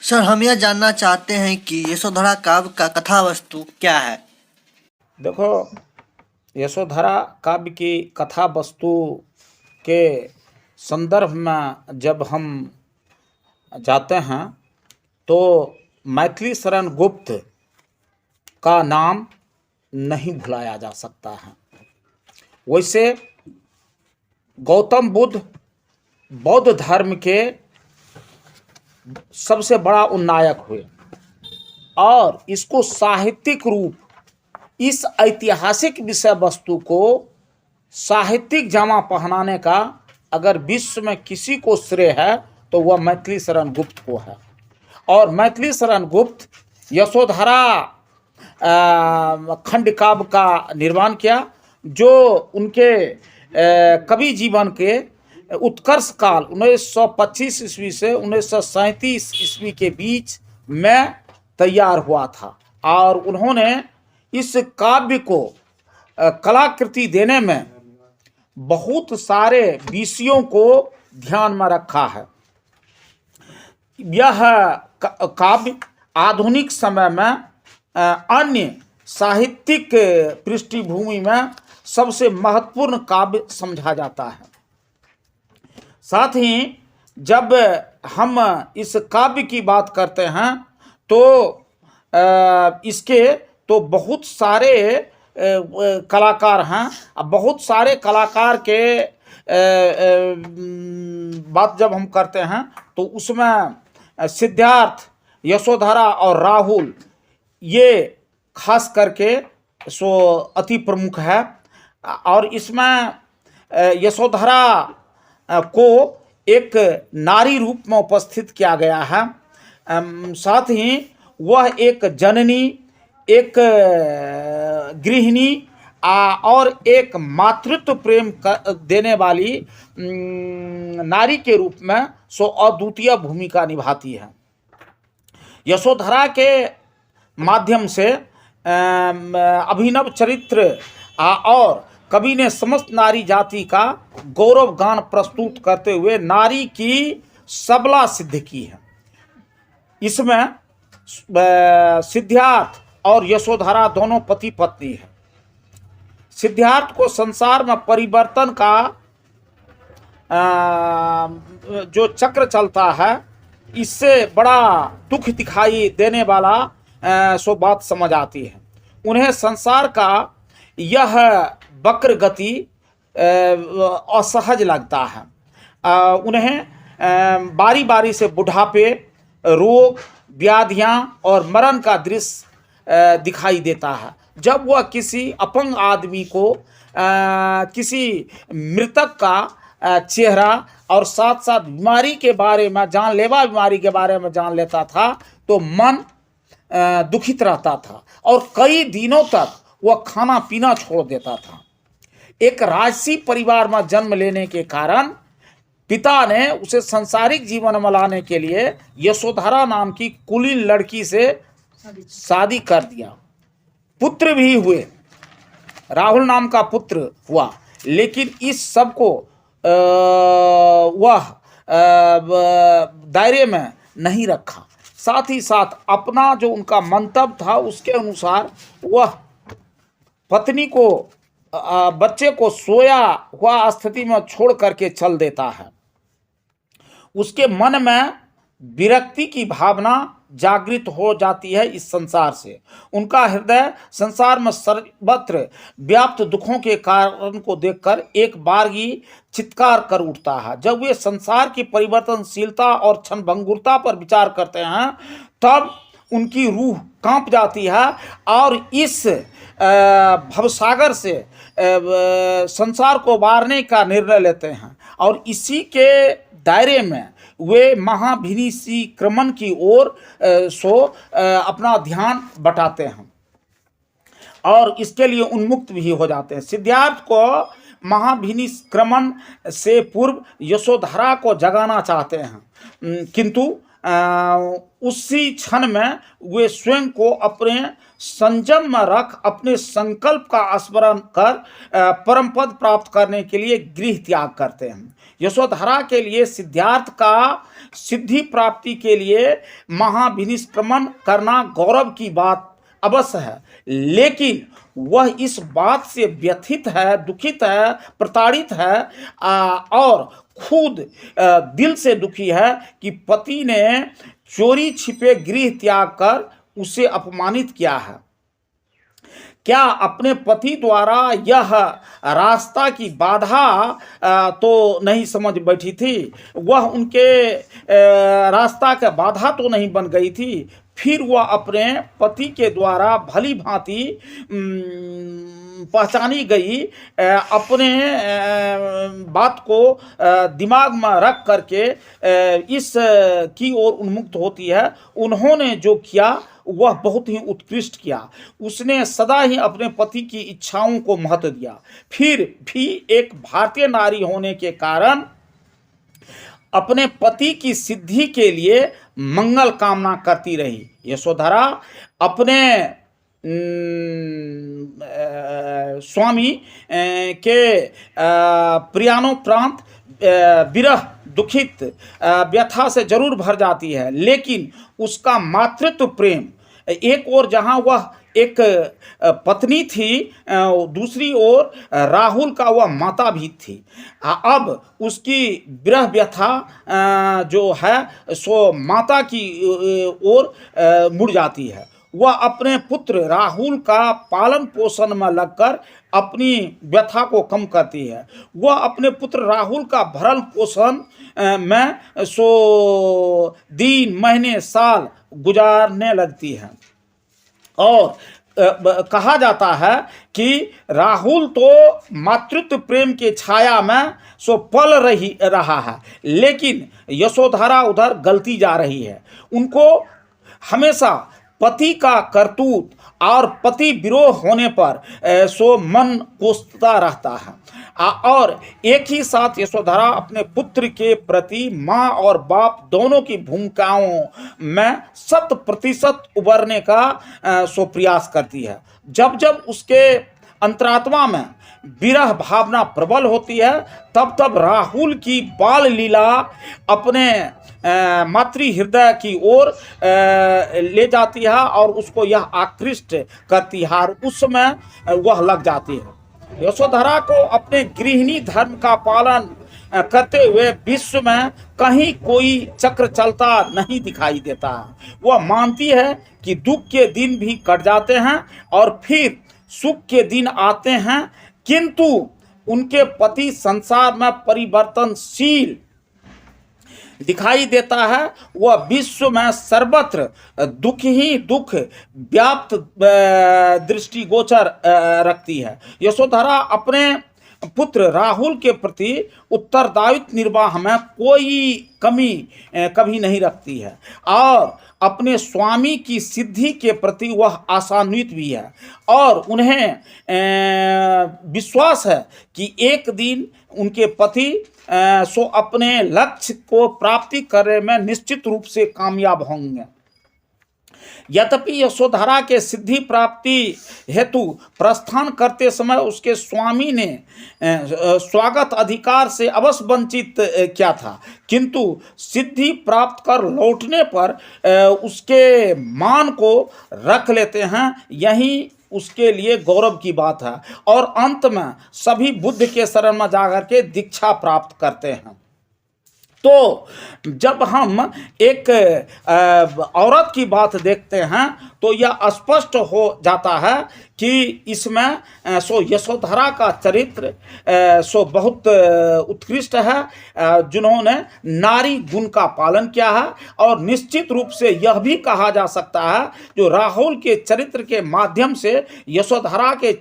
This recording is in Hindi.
सर, हम यह जानना चाहते हैं कि यशोधरा काव्य का कथा वस्तु क्या है। देखो, यशोधरा काव्य की कथा वस्तु के संदर्भ में जब हम जाते हैं तो मैथिली शरण गुप्त का नाम नहीं भुलाया जा सकता है। वैसे गौतम बुद्ध बौद्ध धर्म के सबसे बड़ा उन्नायक हुए और इसको साहित्यिक रूप, इस ऐतिहासिक विषय वस्तु को साहित्यिक जामा पहनाने का अगर विश्व में किसी को श्रेय है तो वह मैथिली शरण गुप्त को है। और मैथिली शरण गुप्त यशोधरा खंड काव्य का निर्माण किया, जो उनके कवि जीवन के उत्कर्ष काल 1925 ईस्वी से 1937 ईस्वी के बीच में तैयार हुआ था। और उन्होंने इस काव्य को कलाकृति देने में बहुत सारे विषयों को ध्यान में रखा है। यह काव्य आधुनिक समय में अन्य साहित्यिक पृष्ठभूमि में सबसे महत्वपूर्ण काव्य समझा जाता है। साथ ही जब हम इस काव्य की बात करते हैं तो इसके तो बहुत सारे कलाकार हैं। बहुत सारे कलाकार के बात जब हम करते हैं तो उसमें सिद्धार्थ, यशोधरा और राहुल ये खास करके सो अति प्रमुख है। और इसमें यशोधरा को एक नारी रूप में उपस्थित किया गया है। साथ ही वह एक जननी, एक गृहिणी और एक मातृत्व प्रेम देने वाली नारी के रूप में सो अद्वितीय भूमिका निभाती है। यशोधरा के माध्यम से अभिनव चरित्र और कवि ने समस्त नारी जाति का गौरव गान प्रस्तुत करते हुए नारी की सबला सिद्ध की है। इसमें सिद्धार्थ और यशोधरा दोनों पति पत्नी हैं। सिद्धार्थ को संसार में परिवर्तन का जो चक्र चलता है, इससे बड़ा दुख दिखाई देने वाला सो बात समझ आती है। उन्हें संसार का यह वक्र गति असहज लगता है। उन्हें बारी बारी से बुढ़ापे, रोग, व्याधियां और मरण का दृश्य दिखाई देता है। जब वह किसी अपंग आदमी को, किसी मृतक का चेहरा और साथ साथ बीमारी के बारे में, जानलेवा बीमारी के बारे में जान लेता था तो मन दुखित रहता था और कई दिनों तक वह खाना पीना छोड़ देता था। एक राजसी परिवार में जन्म लेने के कारण पिता ने उसे सांसारिक जीवन में लाने के लिए यशोधरा नाम की कुलीन लड़की से शादी कर दिया। पुत्र भी हुए, राहुल नाम का पुत्र हुआ, लेकिन इस सब को वह दायरे में नहीं रखा। साथ ही साथ अपना जो उनका मंतव्य था उसके अनुसार वह पत्नी को, बच्चे को सोया हुआ स्थिति में छोड़ करके चल देता है। उसके मन में विरक्ति की भावना जागृत हो जाती है इस संसार से। उनका हृदय संसार में सर्वत्र व्याप्त दुखों के कारण को देखकर एक बार ही चित्कार कर उठता है। जब वे संसार की परिवर्तनशीलता और क्षणभंगुरता पर विचार करते हैं तब उनकी रूह कांप जाती है और इस भवसागर से संसार को वारने का निर्णय लेते हैं। और इसी के दायरे में वे महाभिनिष्क्रमण की ओर अपना ध्यान बटाते हैं और इसके लिए उन्मुक्त भी हो जाते हैं। सिद्धार्थ को महाभिनिष्क्रमण से पूर्व यशोधरा को जगाना चाहते हैं, किंतु उसी क्षण में वे स्वयं को अपने संयम में रख अपने संकल्प का स्मरण कर परम पद प्राप्त करने के लिए गृह त्याग करते हैं। यशोधरा के लिए सिद्धार्थ का सिद्धि प्राप्ति के लिए महाविनिष्क्रमण करना गौरव की बात अवश्य है, लेकिन वह इस बात से व्यथित है, दुखित है, प्रताड़ित है और खुद दिल से दुखी है कि पति ने चोरी छिपे गृह त्याग कर उसे अपमानित किया है। क्या अपने पति द्वारा यह रास्ता की बाधा तो नहीं समझ बैठी थी, वह उनके रास्ता का बाधा तो नहीं बन गई थी। फिर वह अपने पति के द्वारा भली भांति पहचानी गई अपने बात को दिमाग में रख करके इस की ओर उन्मुक्त होती है। उन्होंने जो किया वह बहुत ही उत्कृष्ट किया। उसने सदा ही अपने पति की इच्छाओं को महत्व दिया। फिर भी एक भारतीय नारी होने के कारण अपने पति की सिद्धि के लिए मंगल कामना करती रही। यशोधरा अपने स्वामी के प्रियानोप्रांत विरह दुखित व्यथा से जरूर भर जाती है, लेकिन उसका मातृत्व प्रेम एक ओर जहाँ वह एक पत्नी थी, दूसरी ओर राहुल का वह माता भी थी। अब उसकी विरह व्यथा जो है सो माता की ओर मुड़ जाती है। वह अपने पुत्र राहुल का पालन पोषण में लगकर अपनी व्यथा को कम करती है। वह अपने पुत्र राहुल का भरण पोषण में सो दिन महीने साल गुजारने लगती है। और कहा जाता है कि राहुल तो मातृत्व प्रेम के छाया में सो पल रहा है, लेकिन यशोधरा उधर गलती जा रही है। उनको हमेशा पति का करतूत और पति विरोह होने पर सो मन कोसता रहता है। और एक ही साथ यशोधरा अपने पुत्र के प्रति माँ और बाप दोनों की भूमिकाओं में 100% उबरने का सो प्रयास करती है। जब जब उसके अंतरात्मा में विरह भावना प्रबल होती है, तब तब राहुल की बाल लीला अपने मातृ हृदय की ओर ले जाती है और उसको यह आकृष्ट करती है और उसमें वह लग जाती है। यशोधरा को अपने गृहिणी धर्म का पालन करते हुए विश्व में कहीं कोई चक्र चलता नहीं दिखाई देता। वह मानती है कि दुख के दिन भी कट जाते हैं और फिर सुख के दिन आते हैं, किंतु उनके पति संसार में परिवर्तनशील दिखाई देता है। वह विश्व में सर्वत्र दुख ही दुख व्याप्त दृष्टिगोचर रखती है। यशोधरा अपने पुत्र राहुल के प्रति उत्तरदायित्व निर्वाह में कोई कमी कभी नहीं रखती है और अपने स्वामी की सिद्धि के प्रति वह आशान्वित भी है और उन्हें विश्वास है कि एक दिन उनके पति सो अपने लक्ष्य को प्राप्ति करने में निश्चित रूप से कामयाब होंगे। यद्यपि यशोधरा के सिद्धि प्राप्ति हेतु प्रस्थान करते समय उसके स्वामी ने स्वागत अधिकार से अवश्य वंचित किया था, किंतु सिद्धि प्राप्त कर लौटने पर उसके मान को रख लेते हैं। यही उसके लिए गौरव की बात है और अंत में सभी बुद्ध के शरण में जाकर के दीक्षा प्राप्त करते हैं। तो जब हम एक औरत की बात देखते हैं तो यह स्पष्ट हो जाता है कि इसमें सो यशोधरा का चरित्र सो बहुत उत्कृष्ट है, जिन्होंने नारी गुण का पालन किया है। और निश्चित रूप से यह भी कहा जा सकता है जो राहुल के चरित्र के माध्यम से यशोधरा के